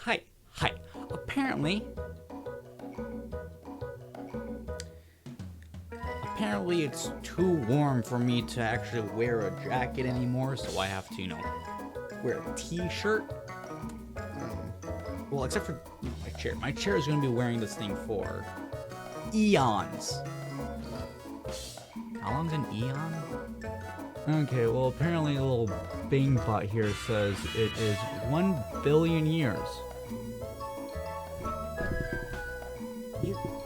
Hi. Apparently it's too warm for me to actually wear a jacket anymore, so I have to, wear a t-shirt. Well, except for my chair. My chair is going to be wearing this thing for eons. How long's an eon? Okay, well, apparently a little Bing bot here says it is 1 billion years.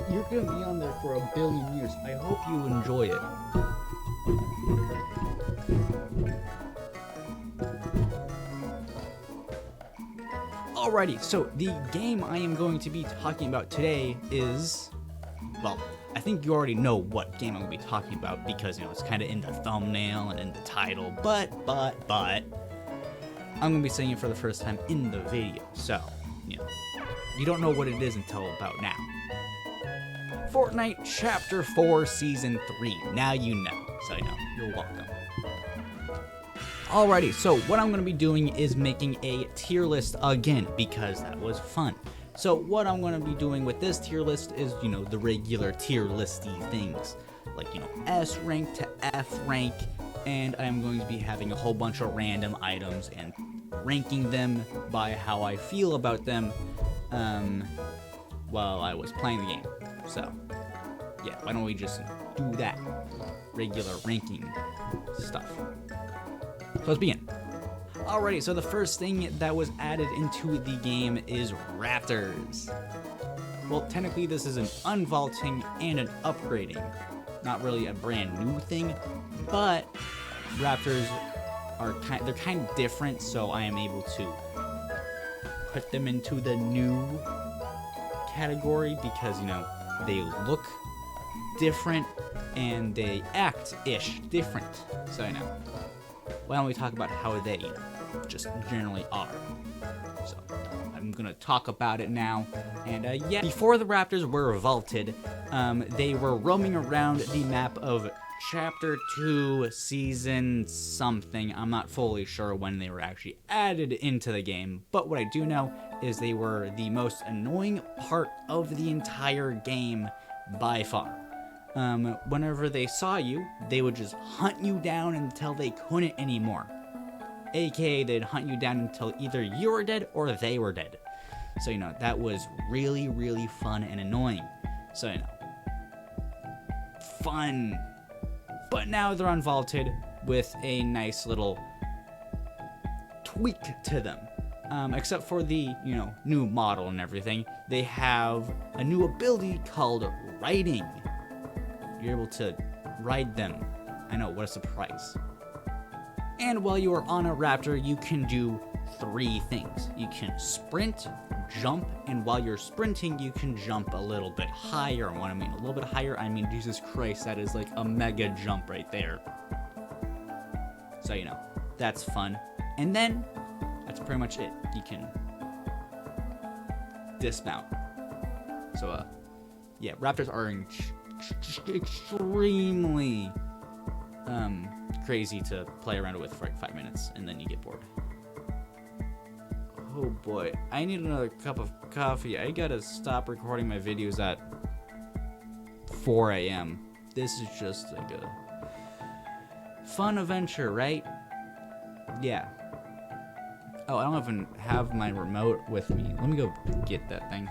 You're going to be on there for 1 billion years. I hope you enjoy it. Alrighty, so the game I am going to be talking about today is, well, I think you already know what game I'm going to be talking about because, it's kind of in the thumbnail and in the title, but, I'm going to be saying it for the first time in the video, so, you don't know what it is until about now. Fortnite Chapter 4 Season 3. Now you know, so you're welcome. Alrighty, so what I'm going to be doing is making a tier list again, because that was fun. So what I'm going to be doing with this tier list is, the regular tier listy things, like, S rank to F rank, and I'm going to be having a whole bunch of random items and ranking them by how I feel about them, while I was playing the game. So, yeah, why don't we just do that regular ranking stuff. So let's begin. Alrighty, so the first thing that was added into the game is raptors. Well, technically this is an unvaulting and an upgrading. Not really a brand new thing, but raptors are they're kind of different, so I am able to put them into the new category because, they look different and they act-ish different. So, why don't we talk about how they, just generally are. So, I'm gonna talk about it now. And, yeah, before the raptors were vaulted, they were roaming around the map of Chapter 2, Season something. I'm not fully sure when they were actually added into the game, but what I do know is they were the most annoying part of the entire game by far. Whenever they saw you, they would just hunt you down until they couldn't anymore. AKA, they'd hunt you down until either you were dead or they were dead. So, that was really, really fun and annoying. So, fun. But now they're unvaulted with a nice little tweak to them. Except for the, new model and everything, they have a new ability called riding. You're able to ride them. I know, what a surprise. And while you are on a raptor, you can do 3 things. You can sprint, jump, and while you're sprinting, you can jump a little bit higher. And when I mean a little bit higher, I mean, Jesus Christ, that is like a mega jump right there. So, that's fun. And then, that's pretty much it. You can dismount. So, yeah, raptors are extremely crazy to play around with for like 5 minutes, and then you get bored. Oh boy, I need another cup of coffee. I gotta stop recording my videos at 4 a.m. This is just like a fun adventure, right? Yeah. Oh, I don't even have my remote with me. Let me go get that thing.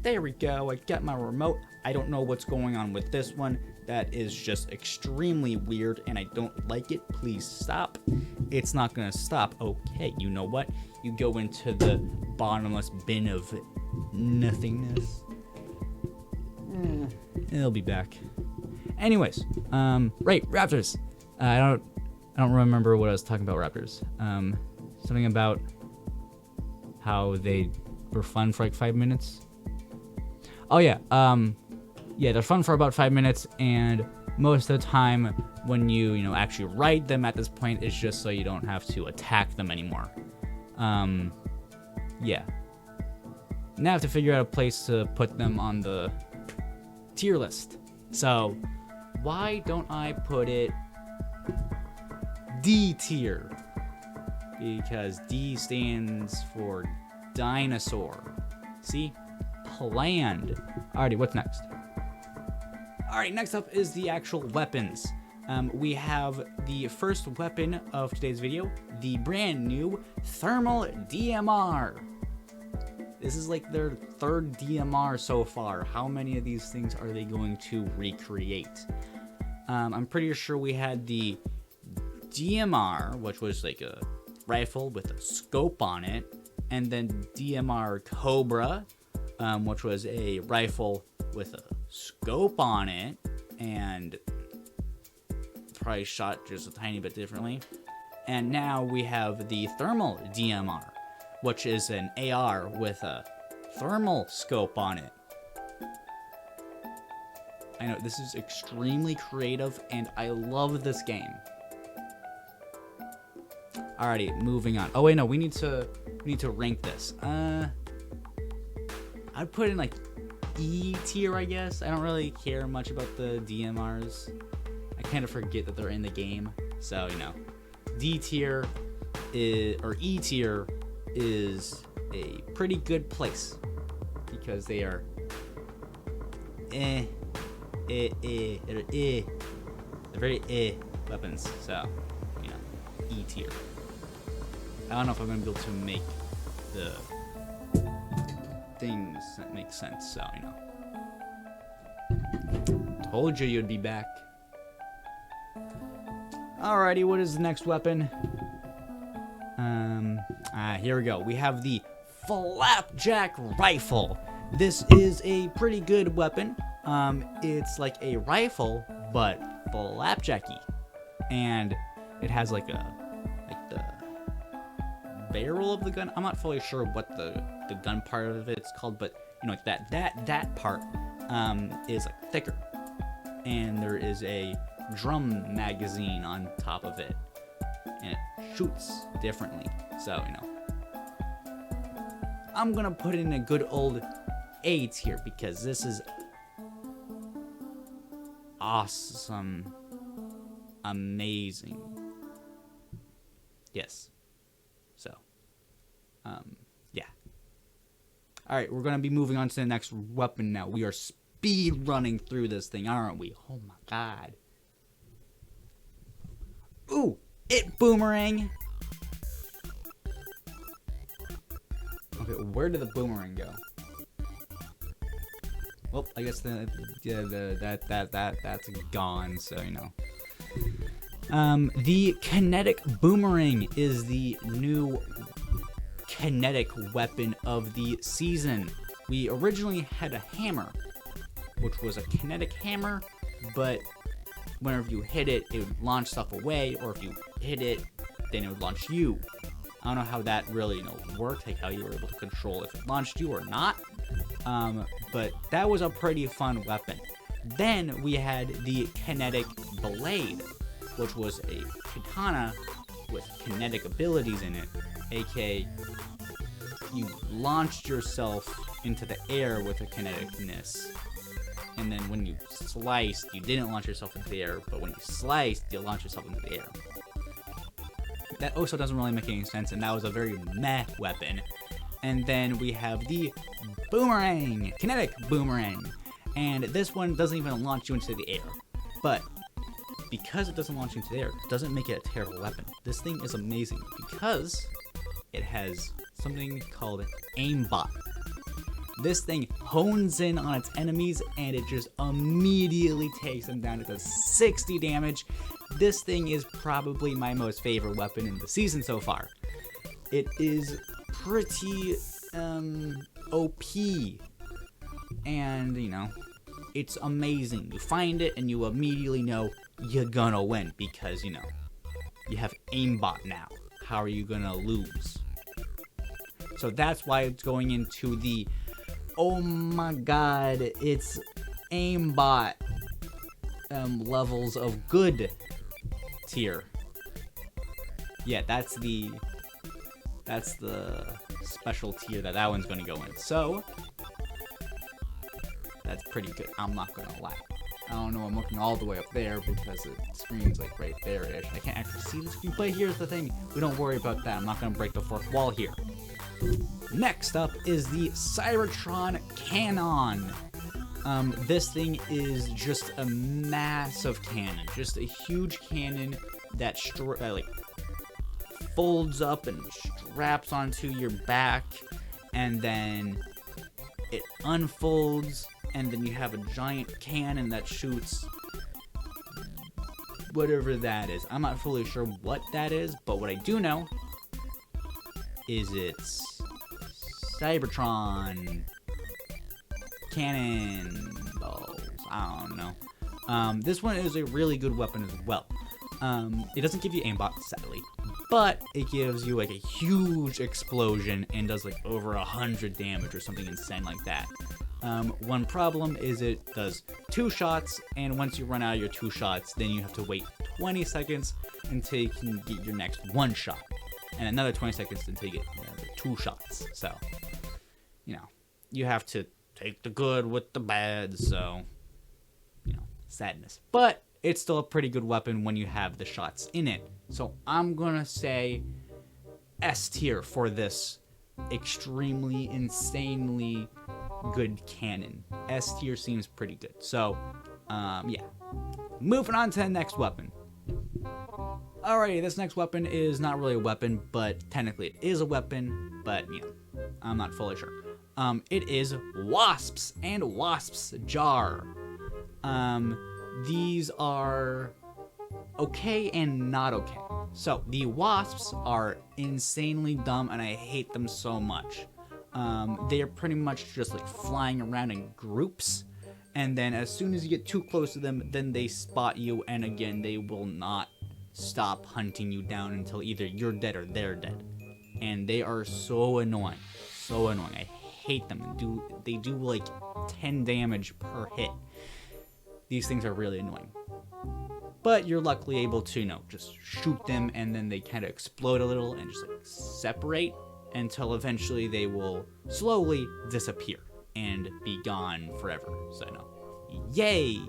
There we go, I got my remote. I don't know what's going on with this one. That is just extremely weird and I don't like it. Please stop. It's not gonna stop. Okay, you know what? You go into the bottomless bin of nothingness. It'll be back. Anyways, right, raptors. I don't remember what I was talking about raptors. Something about how they were fun for like 5 minutes. Oh yeah, yeah, they're fun for about 5 minutes, and most of the time when you actually ride them at this point, it's just so you don't have to attack them anymore. Yeah. Now I have to figure out a place to put them on the tier list. So, why don't I put it D tier. Because D stands for dinosaur. See? Planned. Alrighty, what's next? Alright, next up is the actual weapons. We have the first weapon of today's video, the brand new thermal DMR. This is like their third DMR so far. How many of these things are they going to recreate? I'm pretty sure we had the DMR, which was like a rifle with a scope on it, and then DMR Cobra, which was a rifle with a scope on it, and probably shot just a tiny bit differently. And now we have the thermal DMR, which is an AR with a thermal scope on it. I know, this is extremely creative, and I love this game. Alrighty, moving on. Oh wait, no, we need to rank this. I'd put in like E tier, I guess. I don't really care much about the DMRs. I kind of forget that they're in the game. So, you know, D tier is, or E tier is a pretty good place because they are they're very weapons. So, you know, E tier. I don't know if I'm gonna be able to make the things that make sense, so, you know. Told you you'd be back. Alrighty, what is the next weapon? Here we go. We have the Flapjack Rifle. This is a pretty good weapon. It's like a rifle, but flapjacky. And it has like the barrel of the gun. I'm not fully sure what the gun part of it's called, but you know, like that part is like thicker, and there is a drum magazine on top of it, and it shoots differently. So, you know, I'm gonna put in a good old A tier because this is awesome, amazing. Yes. So, yeah. All right, we're gonna be moving on to the next weapon now. We are speed running through this thing, aren't we? Oh my god. Ooh, it boomerang. Okay, where did the boomerang go? Well, I guess that's gone. So, you know. The kinetic boomerang is the new kinetic weapon of the season. We originally had a hammer, which was a kinetic hammer, but whenever you hit it, it would launch stuff away, or if you hit it, then it would launch you. I don't know how that really, you know, worked, like how you were able to control if it launched you or not, but that was a pretty fun weapon. Then we had the kinetic blade, which was a katana with kinetic abilities in it, aka you launched yourself into the air with a kineticness, and then when you sliced, you didn't launch yourself into the air, but when you sliced, you launched yourself into the air. That also doesn't really make any sense, and that was a very meh weapon. And then we have the boomerang, kinetic boomerang, and this one doesn't even launch you into the air, but because it doesn't launch you into the air, it doesn't make it a terrible weapon. This thing is amazing because it has something called aimbot. This thing hones in on its enemies and it just immediately takes them down to 60 damage. This thing is probably my most favorite weapon in the season so far. It is pretty OP, and you know, it's amazing. You find it and you immediately know you're gonna win because, you know, you have aimbot now. How are you gonna lose? So that's why it's going into the, oh my god, it's aimbot levels of good tier. Yeah, that's the special tier that one's gonna go in. So that's pretty good, I'm not gonna lie. I don't know, I'm looking all the way up there because the screen's like right there-ish. I can't actually see the screen, but here's the thing. We don't worry about that. I'm not going to break the fourth wall here. Next up is the Cybertron Cannon. This thing is just a massive cannon. Just a huge cannon that like folds up and straps onto your back, and then it unfolds, and then you have a giant cannon that shoots whatever that is. I'm not fully sure what that is, but what I do know is it's Cybertron cannonballs. I don't know. This one is a really good weapon as well. It doesn't give you aimbot, sadly, but it gives you like a huge explosion and does like over 100 damage or something insane like that. One problem is it does 2 shots, and once you run out of your 2 shots, then you have to wait 20 seconds until you can get your next 1 shot, and another 20 seconds until you get another 2 shots. So, you know, you have to take the good with the bad, so, you know, sadness. But it's still a pretty good weapon when you have the shots in it. So I'm gonna say S tier for this extremely, insanely good cannon. S tier seems pretty good. So, yeah. Moving on to the next weapon. Alrighty, this next weapon is not really a weapon, but technically it is a weapon, but, you know, I'm not fully sure. It is Wasps and Wasps Jar. These are okay and not okay. So, the Wasps are insanely dumb, and I hate them so much. They are pretty much just like flying around in groups, and then as soon as you get too close to them, then they spot you, and again, they will not stop hunting you down until either you're dead or they're dead. And they are so annoying. So annoying. I hate them. They do like 10 damage per hit. These things are really annoying. But you're luckily able to, you know, just shoot them, and then they kind of explode a little and just like separate until eventually they will slowly disappear and be gone forever. So, no. Yay!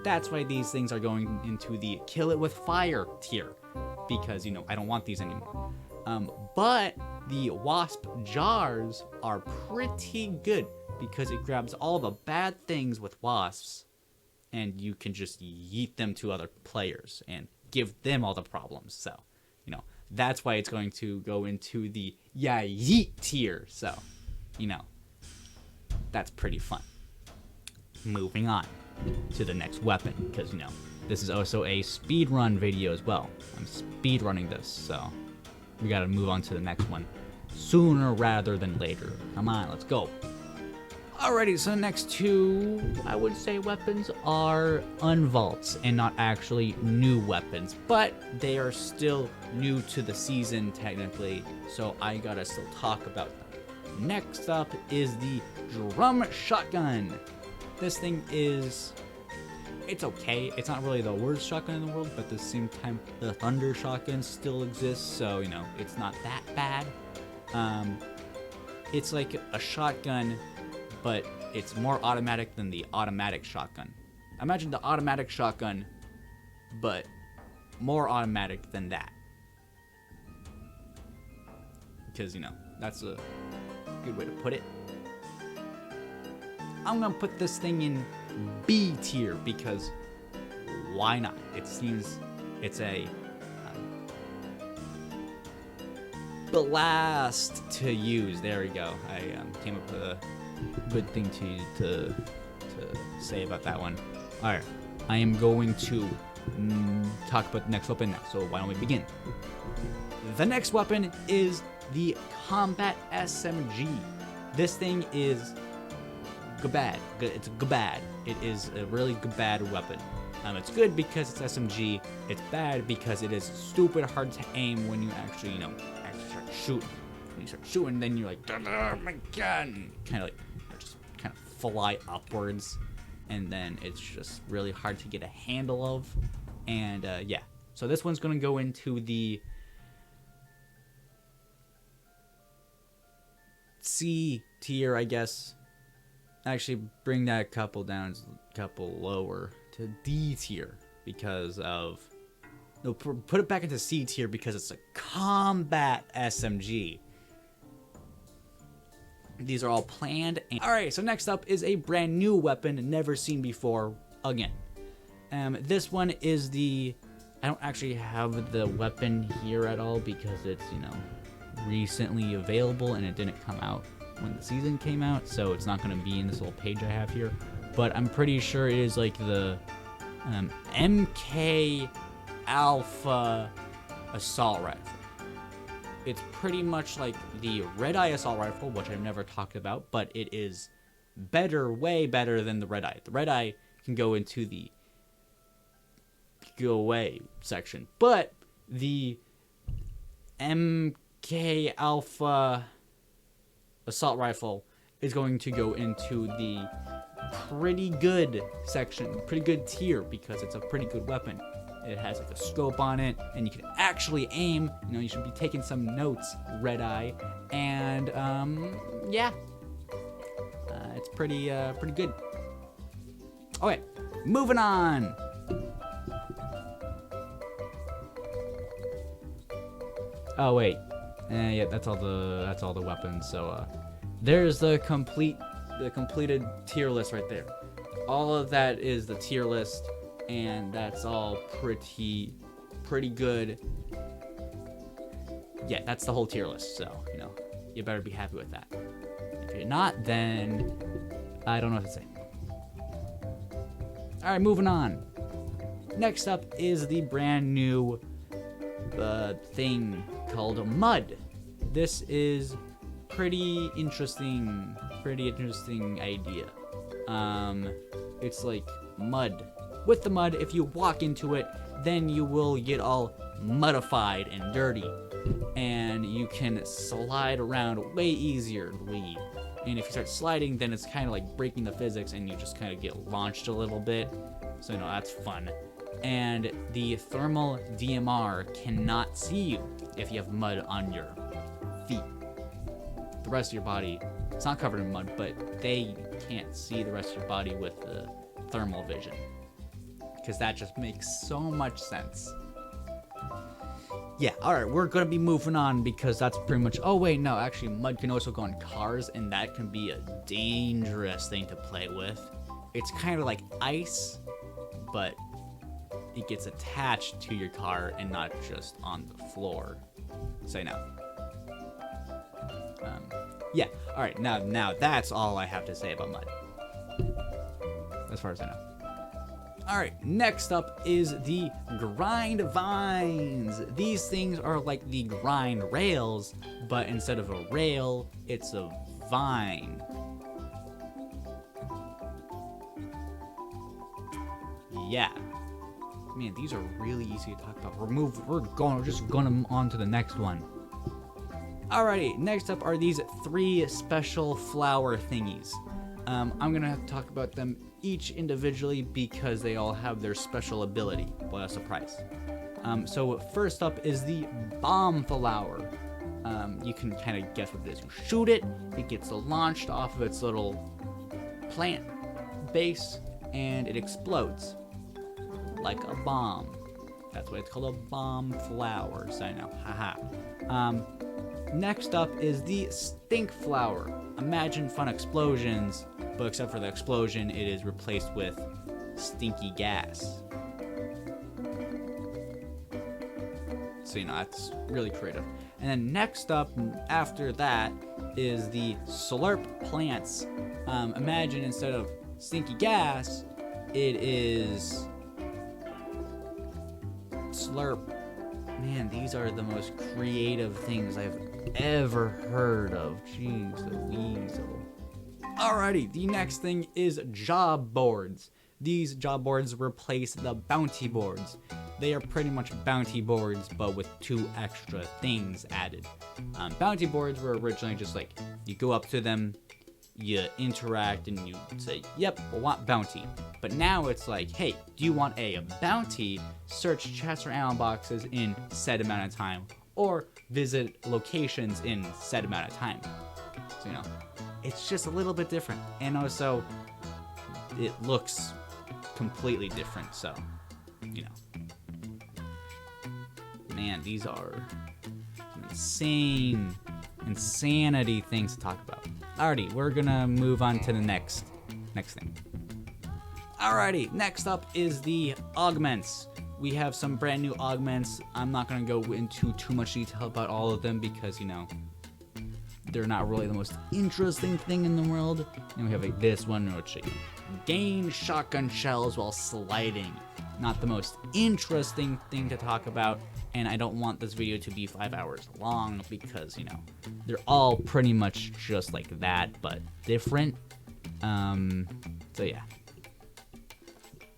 That's why these things are going into the kill it with fire tier, because, you know, I don't want these anymore. But the Wasp Jars are pretty good because it grabs all the bad things with wasps, and you can just yeet them to other players and give them all the problems. So, you know, that's why it's going to go into the yeah yeet tier. So, you know, that's pretty fun. Moving on to the next weapon, because, you know, this is also a speedrun video as well. I'm speedrunning this, so we gotta move on to the next one sooner rather than later. Come on, let's go. Alrighty, so the next two, I would say, weapons are unvaults and not actually new weapons, but they are still new to the season technically, so I gotta still talk about them. Next up is the drum shotgun. This thing is, it's okay. It's not really the worst shotgun in the world, but at the same time, the thunder shotgun still exists, so, you know, it's not that bad. It's like a shotgun, but it's more automatic than the automatic shotgun. Imagine the automatic shotgun, but more automatic than that. Because, you know, that's a good way to put it. I'm gonna put this thing in B tier because why not? It seems it's a blast to use. There we go. I came up with a good thing to say about that one. Alright, I am going to talk about the next weapon now, so why don't we begin? The next weapon is the Combat SMG. This thing is bad. It's bad. It is a really bad weapon. It's good because it's SMG. It's bad because it is stupid hard to aim when you actually, you know, start shooting. When you start shooting, then you're like, oh my god, kind of like, just kind of fly upwards, and then it's just really hard to get a handle of. And yeah, so this one's gonna go into the C tier, I guess. actually bring that couple down, couple lower to D tier because of, no, put it back into C tier because it's a combat SMG. These are all planned. Alright, so next up is a brand new weapon never seen before again. This one is the, I don't actually have the weapon here at all because it's, you know, recently available and it didn't come out when the season came out, so it's not going to be in this little page I have here. But I'm pretty sure it is like the MK Alpha assault rifle. It's pretty much like the Red Eye assault rifle, which I've never talked about, but it is better, way better than the Red Eye. The Red Eye can go into the go away section, but the MK Alpha assault rifle is going to go into the pretty good section, pretty good tier, because it's a pretty good weapon. It has like a scope on it, and you can actually aim. You know, you should be taking some notes, Red Eye. And yeah, it's pretty good. Okay, moving on. Oh wait, yeah, that's all the weapons. So there's the completed tier list right there. All of that is the tier list. And that's all pretty good. Yeah, that's the whole tier list, so, you know, you better be happy with that. If you're not, then I don't know what to say. Alright, moving on. Next up is the brand new thing called Mud. This is pretty interesting idea. It's like mud. With the mud, if you walk into it, then you will get all muddified and dirty. And you can slide around way easier. And if you start sliding, then it's kind of like breaking the physics and you just kind of get launched a little bit. So, you know, that's fun. And the thermal DMR cannot see you if you have mud on your feet. The rest of your body, it's not covered in mud, but they can't see the rest of your body with the thermal vision. Because that just makes so much sense. Yeah, alright, we're gonna be moving on because that's pretty much... Oh, wait, no, actually, mud can also go on cars, and that can be a dangerous thing to play with. It's kind of like ice, but it gets attached to your car and not just on the floor. So, no. Yeah, alright, now that's all I have to say about mud. As far as I know. Alright, next up is the grind vines. These things are like the grind rails, but instead of a rail, it's a vine. Yeah. Man, these are really easy to talk about. We're just going on to the next one. Alrighty, next up are these 3 special flower thingies. I'm gonna have to talk about them each individually because they all have their special ability. What a surprise. So first up is the bomb flower. You can kind of guess what it is. You shoot it, it gets launched off of its little plant base, and it explodes like a bomb. That's why it's called a bomb flower. So I know, haha. Next up is the stink flower. Imagine fun explosions, but except for the explosion, it is replaced with stinky gas. So, you know, that's really creative. And then next up, after that, is the slurp plants. Imagine instead of stinky gas, it is slurp. Man, these are the most creative things I've ever heard of. Jeez, the weasel. Alrighty, the next thing is job boards. These job boards replace the bounty boards. They are pretty much bounty boards, but with 2 extra things added. Bounty boards were originally just like, you go up to them, you interact, and you say, yep, I want bounty. But now it's like, hey, do you want a bounty? Search chests or ammo boxes in said amount of time, or visit locations in said amount of time. So, you know, it's just a little bit different. And also, it looks completely different, so, you know. Man, these are some insanity things to talk about. Alrighty, we're gonna move on to the next thing. Alrighty, next up is the augments. We have some brand new augments. I'm not gonna go into too much detail about all of them because, you know, they're not really the most interesting thing in the world. And we have like this one, which gain shotgun shells while sliding. Not the most interesting thing to talk about, and I don't want this video to be 5 hours long because, you know, they're all pretty much just like that, but different. So yeah.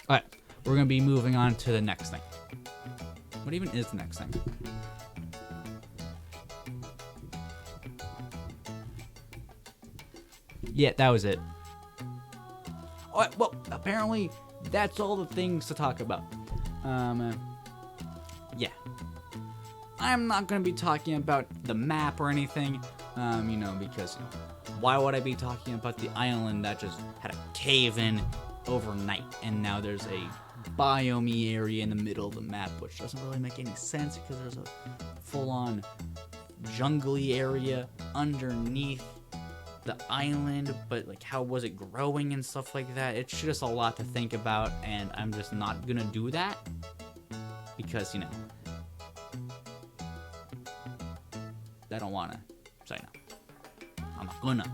Alright, we're gonna be moving on to the next thing. What even is the next thing? Yeah, that was it. Alright, well, apparently that's all the things to talk about. Yeah. I'm not going to be talking about the map or anything, you know, because why would I be talking about the island that just had a cave-in overnight, and now there's a biome area in the middle of the map, which doesn't really make any sense because there's a full-on jungly area underneath the island, but like how was it growing and stuff like that? It's just a lot to think about, and I'm just not gonna do that because, you know, I don't wanna say no. I'm not gonna.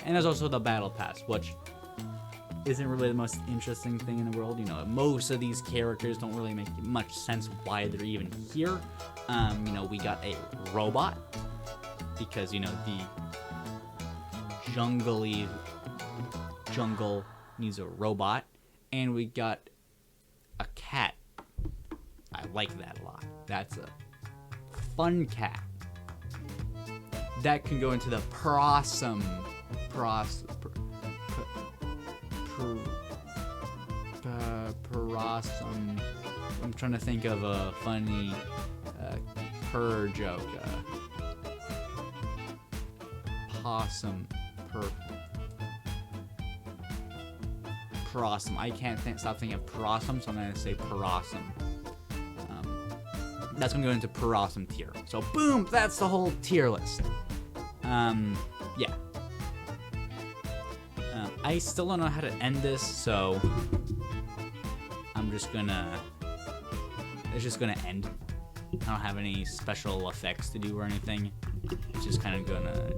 And there's also the battle pass, which isn't really the most interesting thing in the world. You know, most of these characters don't really make much sense why they're even here. You know, we got a robot because, you know, the jungle needs a robot, and we got a cat. I like that a lot. That's a fun cat that can go into the possum I'm trying to think of a funny purr joke. Possum. Parossum. I can't stop thinking of parossum, so I'm going to say parossum. That's going to go into parossum tier. So, boom! That's the whole tier list. Yeah. I still don't know how to end this, so I'm just gonna... It's just gonna end. I don't have any special effects to do or anything. It's just kind of gonna...